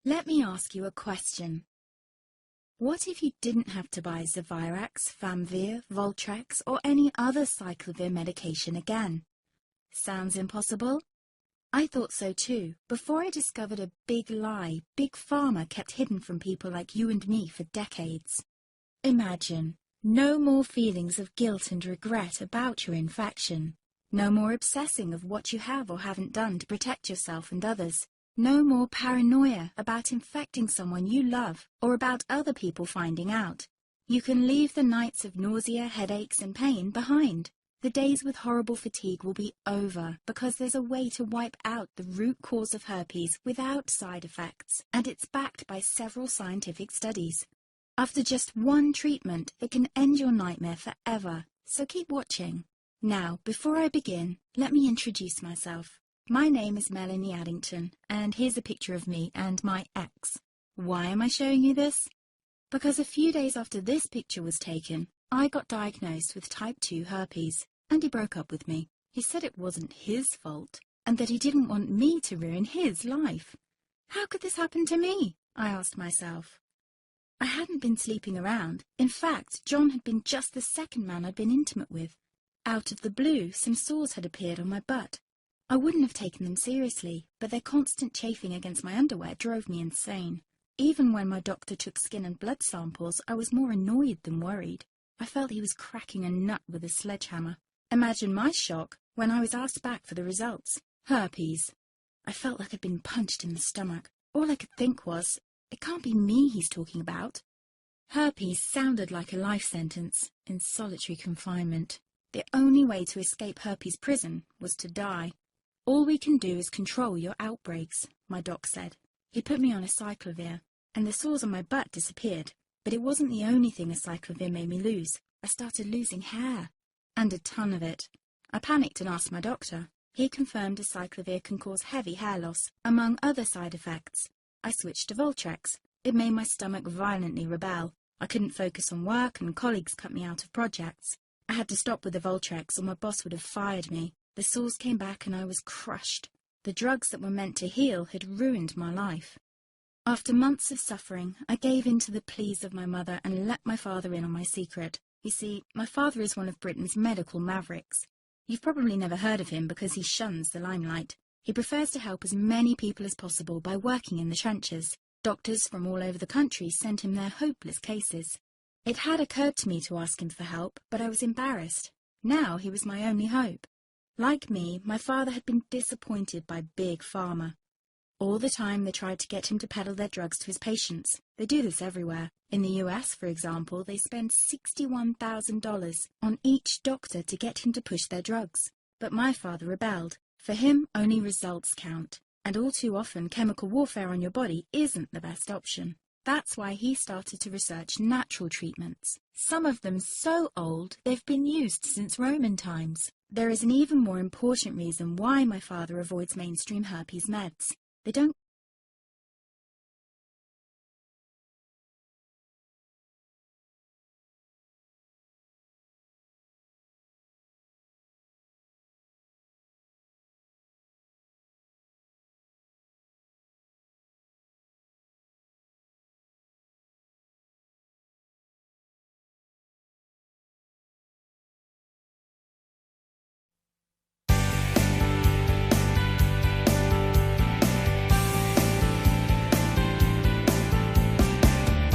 Let me ask you a question. What if you didn't have to buy Zevirax, Famvir, Voltrex, or any other cyclovir medication again? Sounds impossible? I thought so too, before I discovered a big lie Big Pharma kept hidden from people like you and me for decades. Imagine, no more feelings of guilt and regret about your infection. No more obsessing of what you have or haven't done to protect yourself and others. No more paranoia about infecting someone you love or about other people finding out. You can leave the nights of nausea, headaches and pain behind. The days with horrible fatigue will be over because there's a way to wipe out the root cause of herpes without side effects, and it's backed by several scientific studies. After just one treatment, it can end your nightmare forever, so keep watching. Now, before I begin, let me introduce myself. My name is Melanie Addington, and here's a picture of me and my ex. Why am I showing you this? Because a few days after this picture was taken, I got diagnosed with type 2 herpes, and he broke up with me. He said it wasn't his fault, and that he didn't want me to ruin his life. How could this happen to me? I asked myself. I hadn't been sleeping around. In fact, John had been just the second man I'd been intimate with. Out of the blue, some sores had appeared on my butt. I wouldn't have taken them seriously, but their constant chafing against my underwear drove me insane. Even when my doctor took skin and blood samples, I was more annoyed than worried. I felt he was cracking a nut with a sledgehammer. Imagine my shock when I was asked back for the results. Herpes. I felt like I'd been punched in the stomach. All I could think was, it can't be me he's talking about. Herpes sounded like a life sentence in solitary confinement. The only way to escape herpes prison was to die. All we can do is control your outbreaks, my doc said. He put me on a cyclovir, and the sores on my butt disappeared. But it wasn't the only thing a cyclovir made me lose. I started losing hair, and a ton of it. I panicked and asked my doctor. He confirmed a cyclovir can cause heavy hair loss, among other side effects. I switched to Voltrex. It made my stomach violently rebel. I couldn't focus on work, and colleagues cut me out of projects. I had to stop with the Voltrex, or my boss would have fired me. The sores came back and I was crushed. The drugs that were meant to heal had ruined my life. After months of suffering, I gave in to the pleas of my mother and let my father in on my secret. You see, my father is one of Britain's medical mavericks. You've probably never heard of him because he shuns the limelight. He prefers to help as many people as possible by working in the trenches. Doctors from all over the country sent him their hopeless cases. It had occurred to me to ask him for help, but I was embarrassed. Now he was my only hope. Like me, my father had been disappointed by Big Pharma. All the time they tried to get him to peddle their drugs to his patients. They do this everywhere. In the US, for example, they spend $61,000 on each doctor to get him to push their drugs. But my father rebelled. For him, only results count. And all too often, chemical warfare on your body isn't the best option. That's why he started to research natural treatments. Some of them so old, they've been used since Roman times. There is an even more important reason why my father avoids mainstream herpes meds. They don't